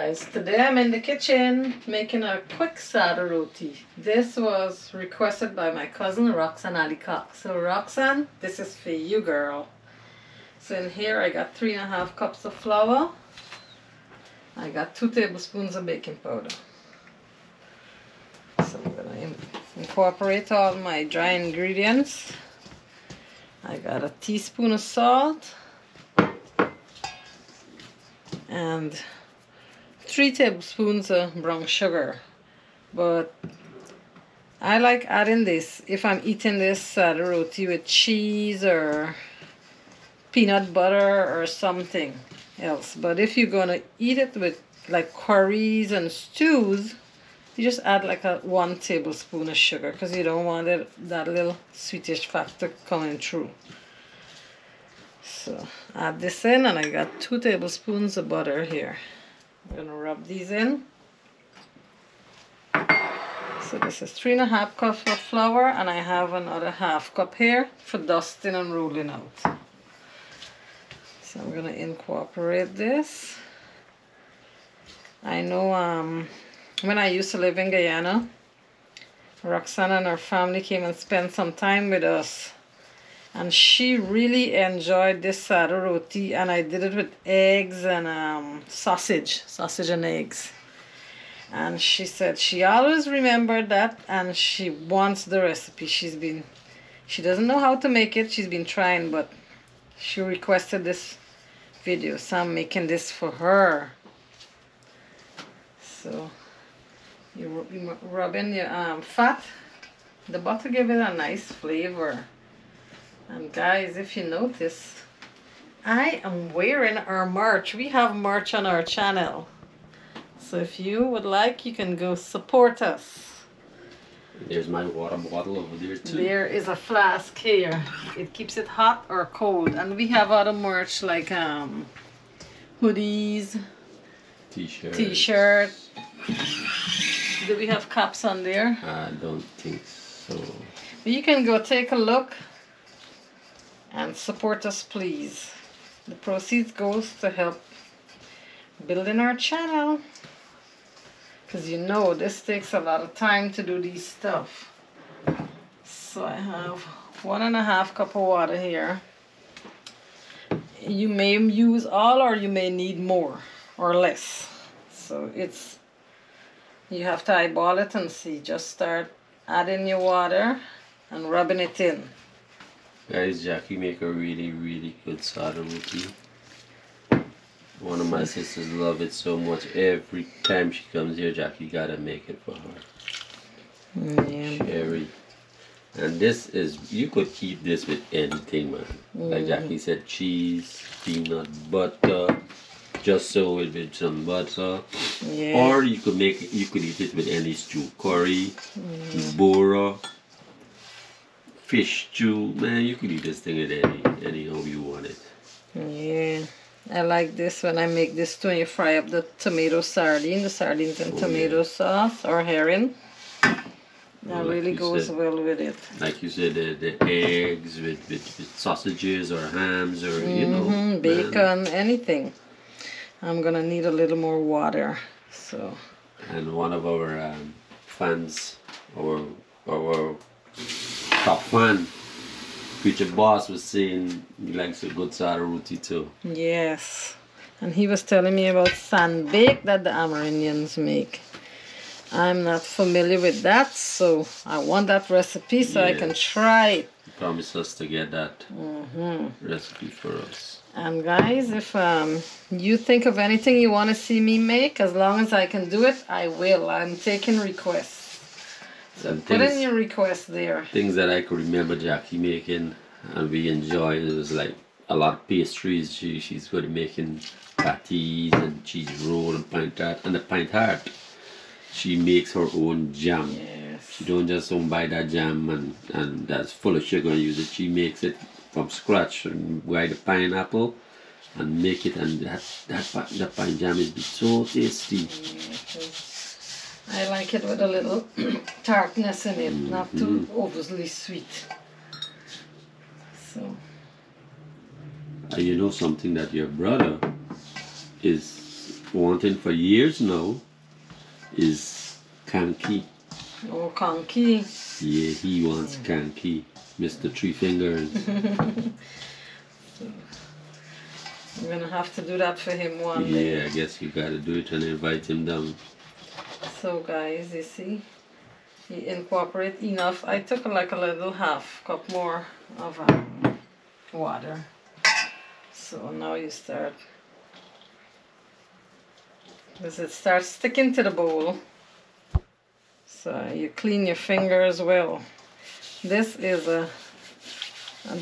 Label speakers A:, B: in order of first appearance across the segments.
A: Guys, today I'm in the kitchen making a quick Sada roti. This was requested by my cousin Roxanne Ali Cox. So Roxanne, this is for you, girl. So in here I got 3.5 cups of flour. I got 2 tablespoons of baking powder. So I'm going to incorporate all my dry ingredients. I got a teaspoon of salt and 3 tablespoons of brown sugar, but I like adding this if I'm eating this Sada roti with cheese or peanut butter or something else. But if you're gonna eat it with like curries and stews, you just add like 1 tablespoon of sugar because you don't want that little sweetish factor coming through. So add this in, and I got 2 tablespoons of butter here. I'm going to rub these in. So this is 3.5 cups of flour, and I have another 1/2 cup here for dusting and rolling out. So I'm going to incorporate this. I know when I used to live in Guyana, Roxanne and her family came and spent some time with us. And she really enjoyed this Sada roti, and I did it with eggs and sausage and eggs. And she said she always remembered that, and she wants the recipe. She doesn't know how to make it. She's been trying, but she requested this video, so I'm making this for her. So you rub in your fat. The butter gives it a nice flavor. And guys, if you notice, I am wearing our merch. We have merch on our channel. So if you would like, you can go support us.
B: There's my water bottle over there too.
A: There is a flask here. It keeps it hot or cold. And we have other merch like hoodies, t-shirt. Do we have caps on there?
B: I don't think so.
A: But you can go take a look and support us, please. The proceeds goes to help building our channel, because you know this takes a lot of time to do these stuff. So I have 1.5 cup of water here. You may use all, or you may need more or less. So you have to eyeball it and see. Just start adding your water and rubbing it in.
B: Guys, Jackie make a really good Sada roti. One of my sisters love it so much. Every time she comes here, Jackie gotta make it for her.
A: Yeah.
B: Sherry. And this is, you could keep this with anything, man. Like Jackie said, cheese, peanut butter, just so it with some butter.
A: Yeah.
B: Or you could eat it with any stew, curry, bora, fish stew. Man, you could eat this thing with anyhow you want it.
A: Yeah, I like this when I make this too. You fry up the sardines and tomato sauce or herring. That really goes well with it.
B: Like you said, the eggs with sausages or hams or you know,
A: bacon, anything. I'm gonna need a little more water. So.
B: And one of our fans, our top fan, Preacher Boss, was saying he likes a good Sada roti too.
A: Yes, and he was telling me about sand bake that the Amerindians make. I'm not familiar with that, so I want that recipe so I can try it.
B: He promised us to get that recipe for us.
A: And guys, if you think of anything you want to see me make, as long as I can do it, I will. I'm taking requests. So put in your request there.
B: Things that I could remember Jackie making and we enjoy. It was like a lot of pastries. She's good at making patties and cheese roll and pint tart. And the pint tart, she makes her own jam.
A: Yes.
B: She don't just buy that jam and that's full of sugar and use it. She makes it from scratch and buy the pineapple and make it, and that pine jam is so tasty.
A: Yes. I like it with a little tartness in it, not too overly sweet. So.
B: You know something that your brother is wanting for years now is kanki.
A: Oh, conky.
B: Yeah, he wants kanki. Mr. Three Fingers.
A: I'm gonna have to do that for him one
B: Yeah,
A: day.
B: I guess you gotta do it and invite him down.
A: So guys, you see, you incorporate enough. I took like a little half cup more of water. So now you start, as it starts sticking to the bowl, so you clean your fingers well. This is a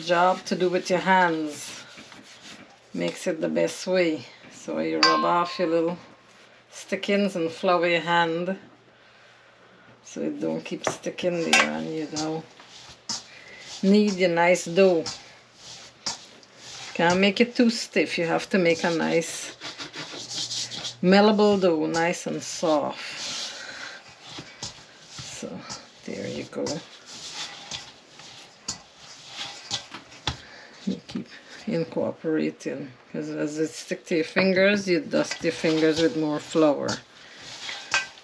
A: job to do with your hands. Makes it the best way. So you rub off your little stickings and flour your hand so it don't keep sticking there, and you know, need your nice dough. Can't make it too stiff. You have to make a nice malleable dough, nice and soft. So there you go. You keep incorporating, because as it sticks to your fingers, you dust your fingers with more flour.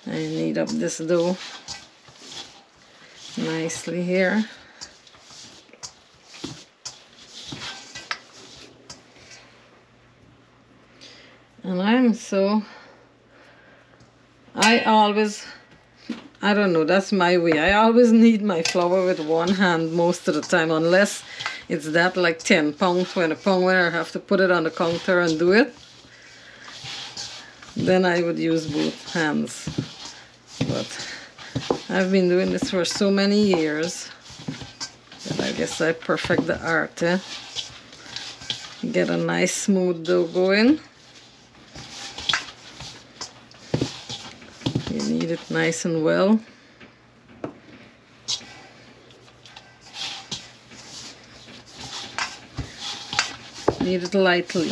A: And you knead up this dough nicely here. And I don't know, that's my way. I always knead my flour with one hand most of the time, unless it's that like 10 pound, 20 pound where I have to put it on the counter and do it. Then I would use both hands. But I've been doing this for so many years that I guess I perfect the art. Get a nice smooth dough going. You knead it nice and well. Knead it lightly.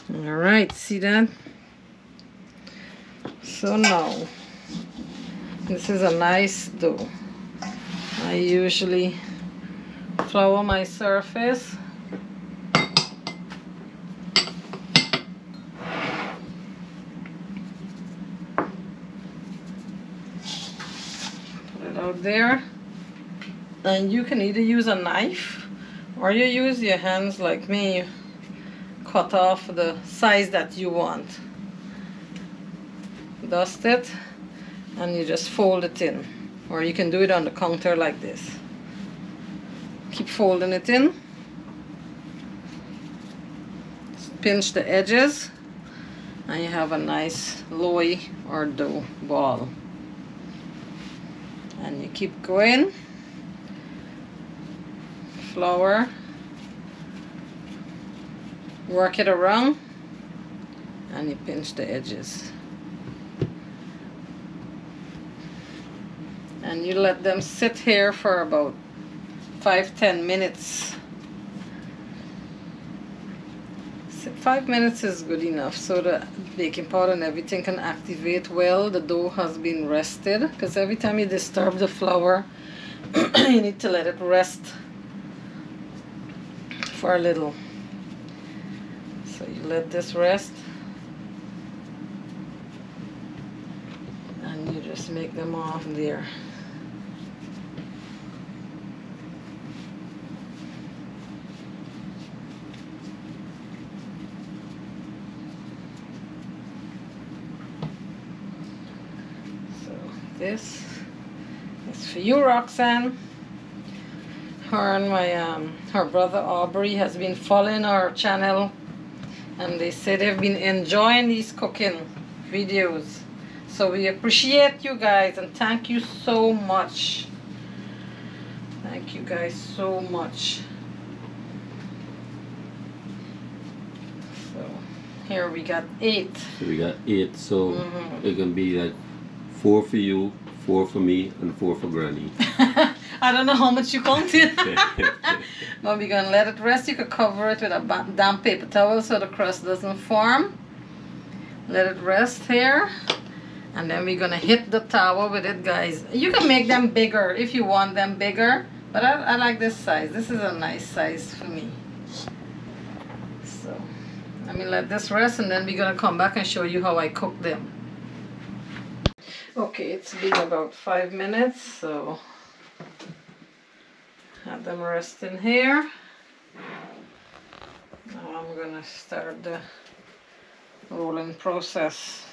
A: Alright, see that? So now, this is a nice dough. I usually flour my surface. Put it out there. And you can either use a knife or you use your hands like me. Cut off the size that you want. Dust it and you just fold it in, or you can do it on the counter like this. Keep folding it in. Pinch the edges and you have a nice loaf or dough ball. And you keep going. Flour. Work it around and you pinch the edges. And you let them sit here for about 5-10 minutes. 5 minutes is good enough so the baking powder and everything can activate well. The dough has been rested, because every time you disturb the flour you need to let it rest for a little. So you let this rest and you just make them off there. So this is for you, Roxanne. Her and her brother Aubrey has been following our channel, and they say they've been enjoying these cooking videos. So we appreciate you guys and thank you so much. Thank you guys so much. So here we got 8.
B: So we got 8, so it can be like 4 for you, 4 for me, and 4 for Granny.
A: I don't know how much you counted. But we're gonna let it rest. You could cover it with a damp paper towel so the crust doesn't form. Let it rest here. And then we're gonna hit the tower with it, guys. You can make them bigger if you want them bigger, but I like this size. This is a nice size for me. So let me let this rest, and then we're gonna come back and show you how I cook them. Okay, it's been about 5 minutes, so have them rest in here. Now I'm gonna start the rolling process.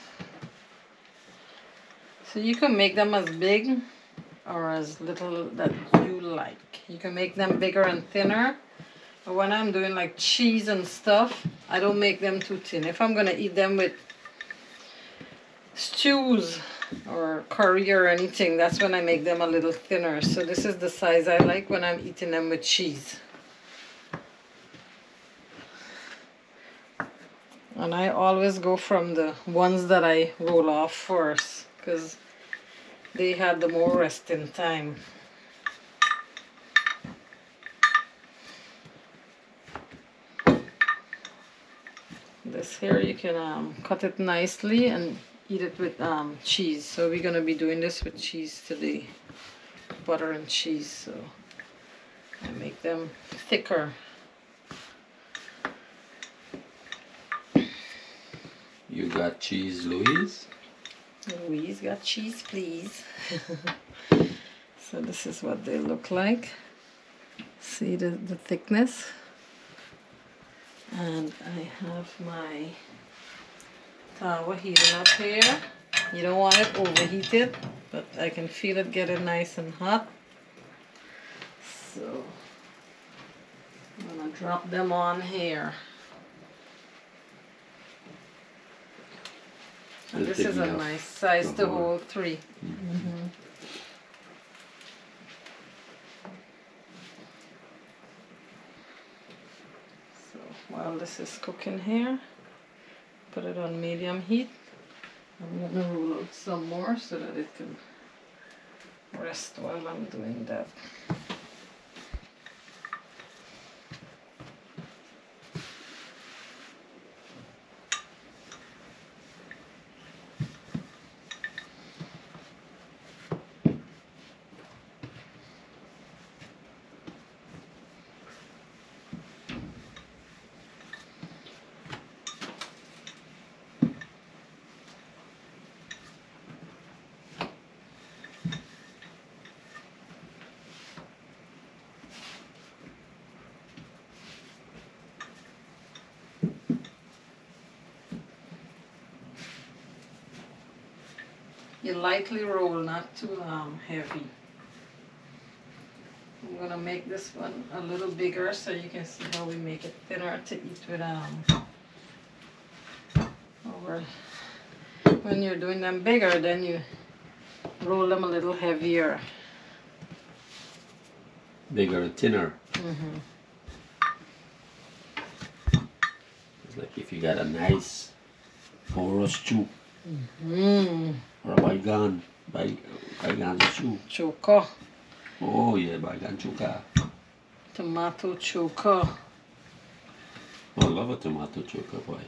A: So you can make them as big or as little that you like. You can make them bigger and thinner. But when I'm doing like cheese and stuff, I don't make them too thin. If I'm gonna eat them with stews or curry or anything, that's when I make them a little thinner. So this is the size I like when I'm eating them with cheese. And I always go from the ones that I roll off first, because they had the more resting time. This here you can cut it nicely and eat it with cheese. So we're gonna be doing this with cheese today, butter and cheese. So I make them thicker.
B: You got cheese, Louise?
A: Louise got cheese, please. So this is what they look like. See the thickness? And I have my tower heating up here. You don't want it overheated, but I can feel it getting nice and hot. So I'm gonna drop them on here. And this is a nice size to hold 3. So while this is cooking here, put it on medium heat. I'm going to roll out some more so that it can rest while I'm doing that. You lightly roll, not too heavy. I'm gonna make this one a little bigger so you can see how we make it thinner to eat with over. When you're doing them bigger, then you roll them a little heavier.
B: Bigger and thinner. It's like if you got a nice Oro stew. Or a baigan stew.
A: Choka.
B: Oh yeah, baigan choka.
A: Tomato choka.
B: I love a tomato choka, boy.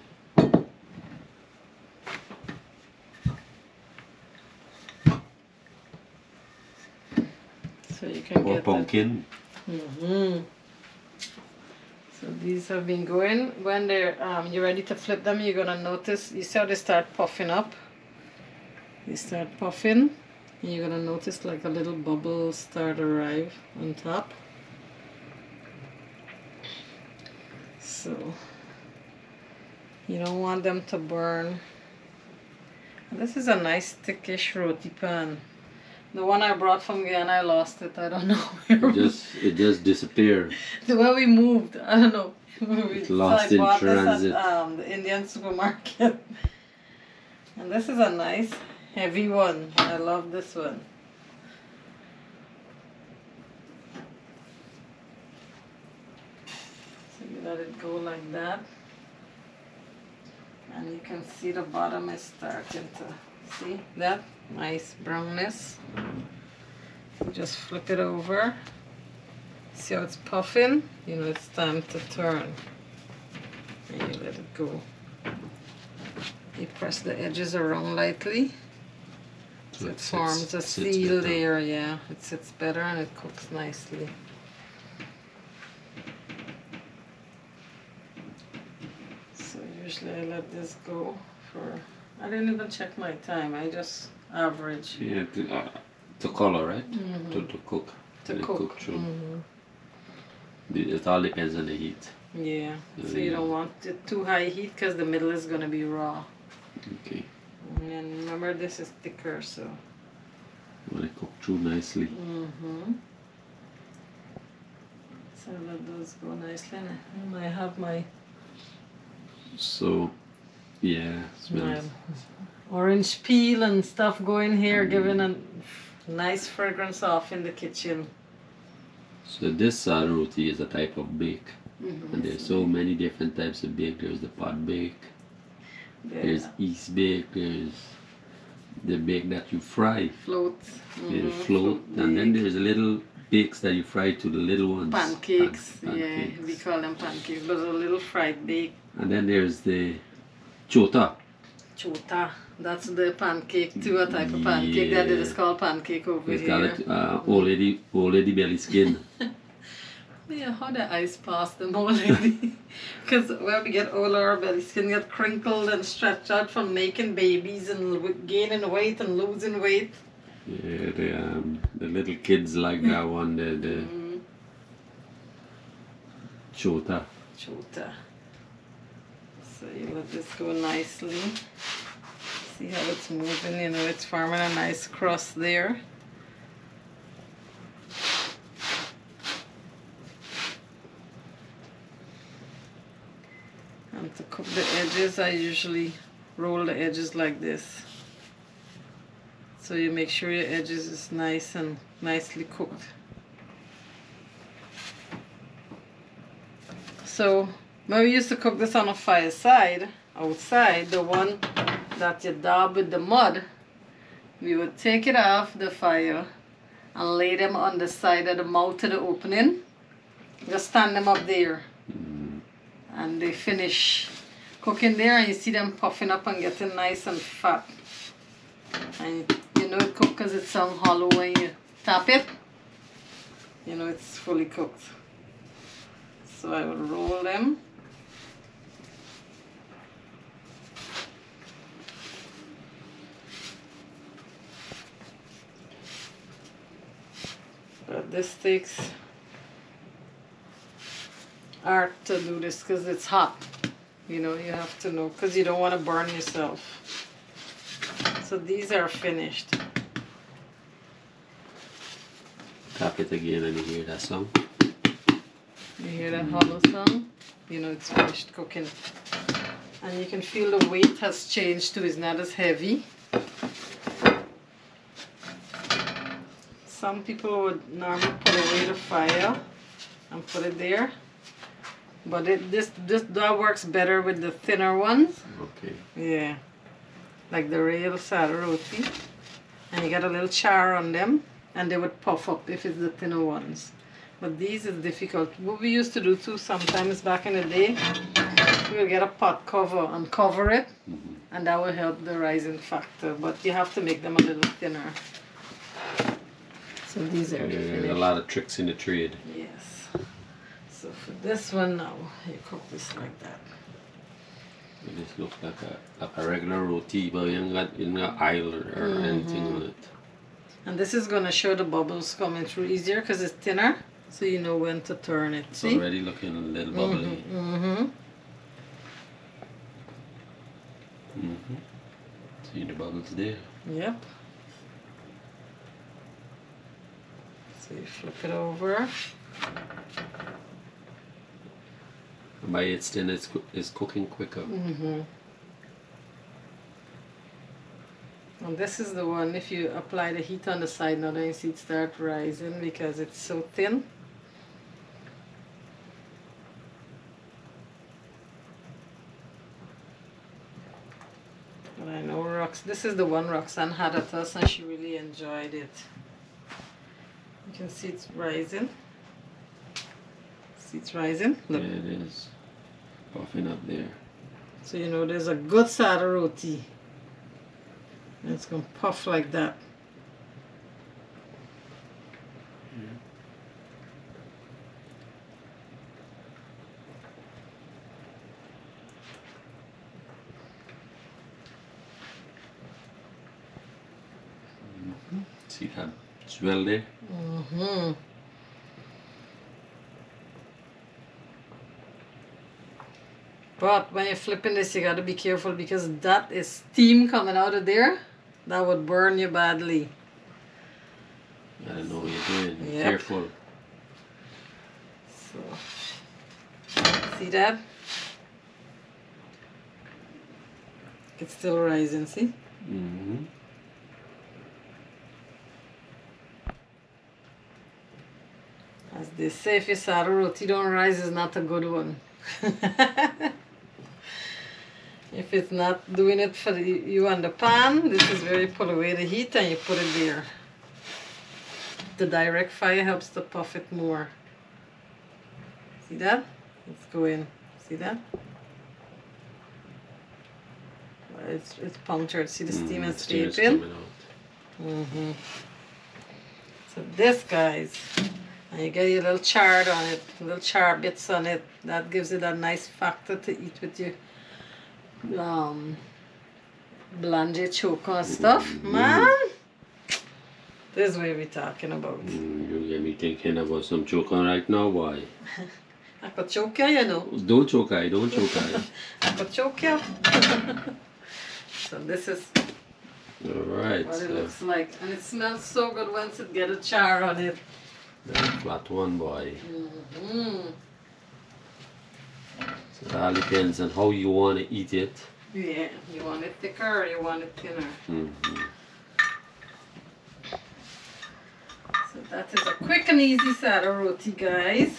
A: So you can
B: or
A: get
B: pumpkin.
A: So these have been going. When they're you're ready to flip them, you're gonna notice. You see how they start puffing up. They start puffing, and you're gonna notice like a little bubble start arrive on top. So you don't want them to burn. And this is a nice thickish roti pan. The one I brought from Guyana, I lost it. I don't know where.
B: It just disappeared.
A: The way we moved, I don't know.
B: It's lost in transit.
A: At, the Indian supermarket. And this is a nice heavy one. I love this one. So you let it go like that. And you can see the bottom is starting to see that nice brownness. Just flip it over. See how it's puffing? You know it's time to turn. And you let it go. You press the edges around lightly. So it forms a
B: sits
A: seal
B: better.
A: there, yeah. It sits better and it cooks nicely. So usually I let this go for, I didn't even check my time, I just average.
B: Yeah, to color, right?
A: Mhm.
B: To cook.
A: To
B: Let it
A: cook.
B: through.
A: Mhm.
B: It all depends on the heat.
A: Yeah, so you don't want it too high heat because the middle is going to be raw.
B: Okay.
A: And remember, this is thicker, so.
B: Let it cook through nicely.
A: So let those go nicely. And I have my
B: So, yeah, smells.
A: orange peel and stuff going here, giving a nice fragrance off in the kitchen.
B: So this Sada roti is a type of bake. And there's so many different types of bake. There's the pot bake, there's East bake, there's the bake that you fry.
A: Float.
B: There's float, and then there's the little bakes that you fry to the little ones.
A: Pancakes.
B: Pancakes.
A: Yeah, we call them pancakes, but a little fried bake.
B: And then there's the chota.
A: Chota. That's the pancake too, a type of pancake that it is called pancake over
B: It's
A: here.
B: got it, old lady belly skin.
A: Yeah, how the ice pass them already. Because when we get older, our belly skin get crinkled and stretched out from making babies and gaining weight and losing weight.
B: Yeah, the little kids like that one, the chota.
A: Chota. So you let this go nicely. See how it's moving, you know, it's forming a nice crust there. And to cook the edges, I usually roll the edges like this. So you make sure your edges is nice and nicely cooked. So when we used to cook this on a fireside, outside, the one that you dab with the mud, we would take it off the fire and lay them on the side of the mouth of the opening. Just stand them up there. And they finish cooking there, and you see them puffing up and getting nice and fat. And you know it cooked because it's some hollow when you tap it. You know it's fully cooked. So I will roll them. But this takes art to do this because it's hot. You know, you have to know because you don't want to burn yourself. So these are finished.
B: Tap it again and you hear that sound.
A: You hear that hollow sound? You know it's finished cooking. And you can feel the weight has changed too. It's not as heavy. Some people would normally put away the fire and put it there. But that works better with the thinner ones.
B: Okay.
A: Yeah. Like the real Sada roti. And you get a little char on them. And they would puff up if it's the thinner ones. But these is difficult. What we used to do too sometimes back in the day, we would get a pot cover and cover it. And that will help the rising factor. But you have to make them a little thinner. So these are
B: a lot of tricks in the trade.
A: Yes. So for this one now, you cook this like that.
B: This looks like a regular roti, but you ain't got oil or anything on it.
A: And this is going to show the bubbles coming through easier because it's thinner, so you know when to turn it.
B: It's
A: See?
B: already looking a little bubbly. See the bubbles there?
A: Yep. So you flip it over.
B: By its thin, it's cooking quicker.
A: And this is the one, if you apply the heat on the side now, then you see it start rising because it's so thin. But I know this is the one Roxanne had at us and she really enjoyed it. You can see it's rising. See it's rising? Look.
B: Yeah, it is. Puffing up there.
A: So you know there's a good Sada roti. And it's going to puff like that.
B: See that swell there?
A: Mm-hmm. But when you're flipping this, you gotta be careful because that is steam coming out of there. That would burn you badly.
B: I don't know what you're doing. Be
A: Yep.
B: careful.
A: So, see that? It's still rising, see?
B: Mm-hmm.
A: As they say, if your Sada roti don't rise, it's not a good one. If it's not doing it for you on the pan, this is where you pull away the heat and you put it there. The direct fire helps to puff it more. See that? Let's go in. See that? Well, it's punctured. See the steam escaping? Mm-hmm. So this, guys, and you get your little chard on it, little char bits on it. That gives it a nice factor to eat with your blonde choco and stuff. Man, this is what we're talking about.
B: You get me thinking about some choco right now, boy.
A: I could choke you, you know.
B: Don't choke I, don't choke I.
A: I could choke you. So this is
B: Alright.
A: what it looks like. And it smells so good once it gets a char on it.
B: Flat one, boy.
A: Mm-hmm.
B: So it all depends on how you want to eat it.
A: Yeah, you want it thicker or you want it thinner.
B: Mm-hmm.
A: So that is a quick and easy Sada roti, guys.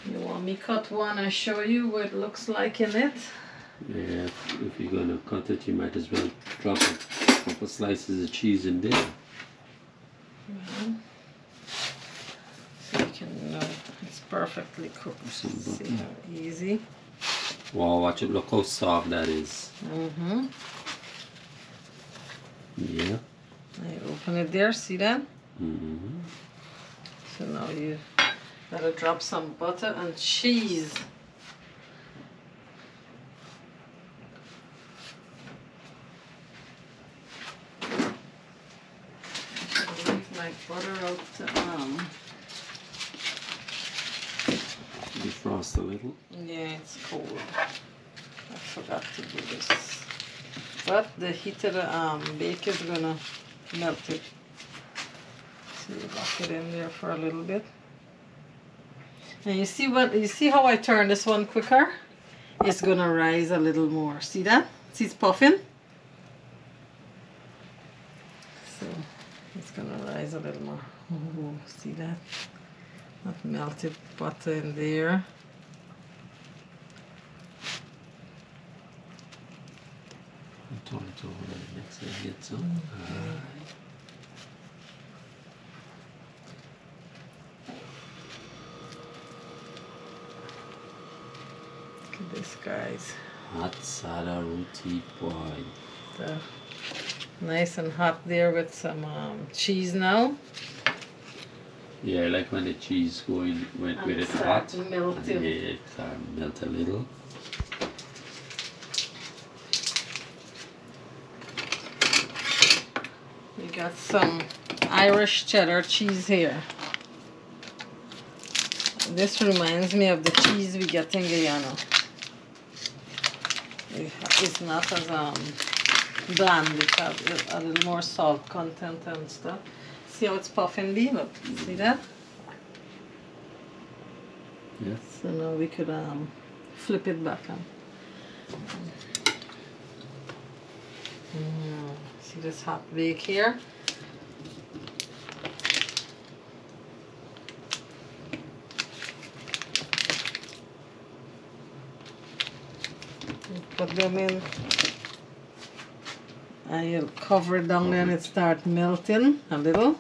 A: You want me cut one and show you what it looks like in it?
B: Yeah, if you're going to cut it, you might as well drop a couple slices of cheese in there.
A: Mm-hmm. So you can know it's perfectly cooked.
B: Some butter.
A: See how easy.
B: Wow, watch it, look how soft that is.
A: Mm-hmm.
B: Yeah.
A: You open it there, see that?
B: Mm-hmm.
A: So now you gotta drop some butter and cheese. I'll leave my butter out to
B: Defrost a little.
A: yeah, it's cold. I forgot to do this. But the heat of the bake is gonna melt it. So you lock it in there for a little bit. And you see how I turn this one quicker? It's gonna rise a little more. See that? See it's puffing? So it's gonna rise a little more. Oh, see that? That melted butter in there.
B: Turn it over and mix it, get some.
A: Look at this, guys.
B: Hot Sada roti, boy.
A: So, nice and hot there with some cheese now.
B: Yeah, I like when the cheese going with
A: And
B: it
A: start
B: hot.
A: melting.
B: And yeah, it melt a little.
A: We got some Irish cheddar cheese here. This reminds me of the cheese we get in Guyana. It's not as bland, it has a little more salt content and stuff. See how it's puffing, B? Look, see that?
B: Yeah.
A: So now we could flip it back on. See this hot bake here? Put them in and you'll cover it down there and it start melting a little.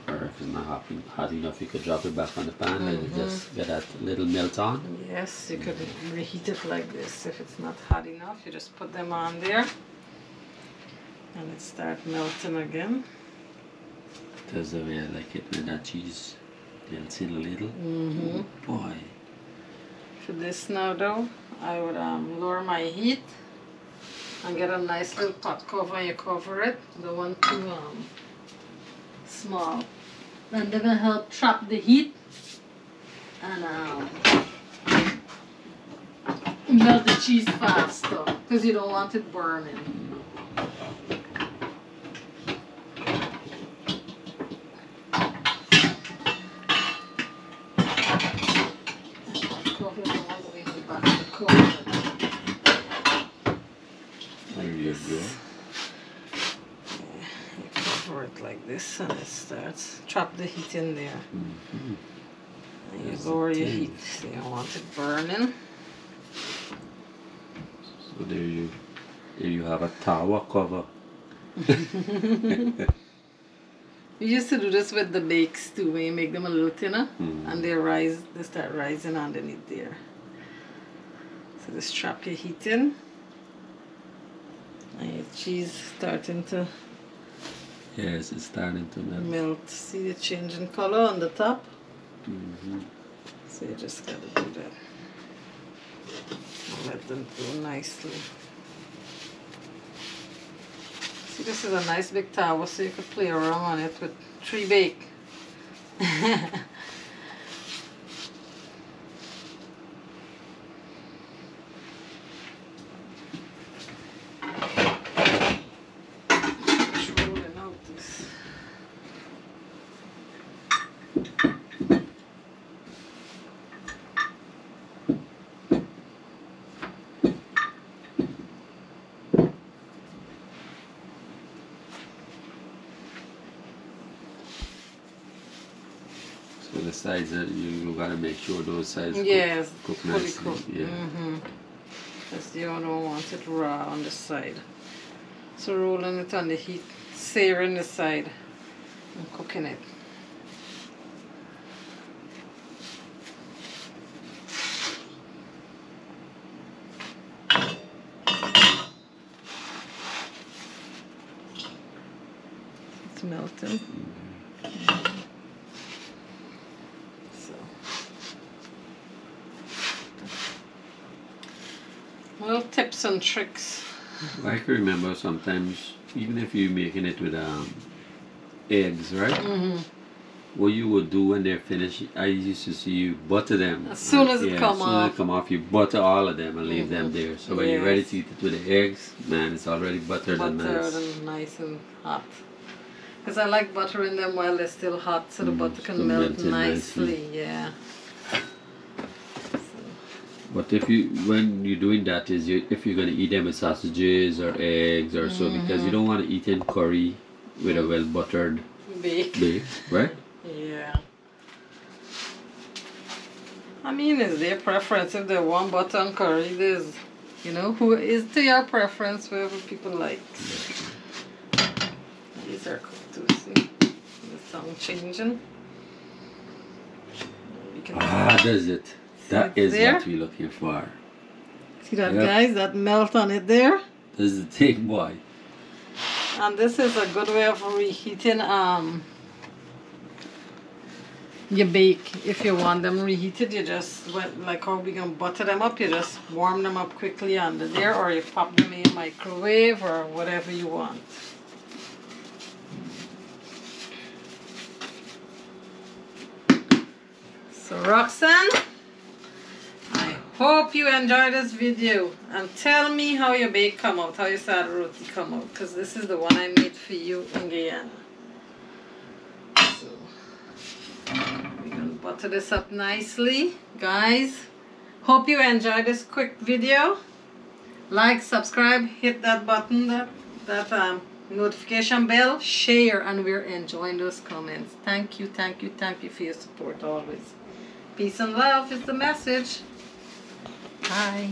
B: Or if it's not hot hot enough, you could drop it back on the pan and just get that little melt on.
A: Yes, you could reheat it like this. If it's not hot enough, you just put them on there and it start melting again.
B: That's the way I like it, when that cheese melts in a little. Oh boy.
A: For this now though, I would lower my heat and get a nice little pot cover and you cover it. Don't want too small. Then they're gonna help trap the heat and melt the cheese faster because you don't want it burning. Cover it all the way to the back of the cover.
B: There you go.
A: You cover it like this and it starts trap the heat in there. And you lower your heat so you don't want it burning.
B: So there you have a tower cover.
A: We used to do this with the bakes too, when you make them a little thinner and they start rising underneath there. So just trap your heat in and your cheese starting to
B: Yes, it's starting to
A: melt. See the change in color on the top? So you just gotta do that. And let them go nicely. See, this is a nice big tower, so you could play around on it with 3 bake. Just rolling out this.
B: So the sides that you gotta make sure those sides cook
A: fully
B: nicely.
A: cooked.
B: Yeah.
A: Because you don't want it raw on the side. So rolling it on the heat, searing the side and cooking it. It's melting. Little tips and tricks.
B: I can remember sometimes, even if you're making it with eggs, right? What you would do when they're finished, I used to see you butter them.
A: As soon as it come
B: as soon as
A: off.
B: they come off, you butter all of them and leave them there. So when you're ready to eat it with the eggs, man, it's already buttered and nice.
A: Buttered and nice and hot. Because I like buttering them while they're still hot, so the butter can melt nicely. Yeah.
B: But when you're doing that, if you're gonna eat them with sausages or eggs or so, because you don't want to eat in curry with a well buttered bake, right?
A: Yeah. I mean, it's their preference. If they want butter and curry, there's, who is to your preference, whatever people like. These are cooked too. See, the sound changing.
B: Does it? That is what we're looking for.
A: See that, guys? That melt on it there.
B: This is the thing, boy.
A: And this is a good way of reheating your bake. If you want them reheated, you just, like how we can butter them up, you just warm them up quickly under there, or you pop them in the microwave or whatever you want. So Roxanne, I hope you enjoyed this video and tell me how your bake come out, how your Sada roti come out, because this is the one I made for you in Guyana. So we're going to butter this up nicely, guys. Hope you enjoyed this quick video. Like, subscribe, hit that button, that notification bell, share, and we're enjoying those comments. Thank you for your support always. Peace and love is the message. Bye.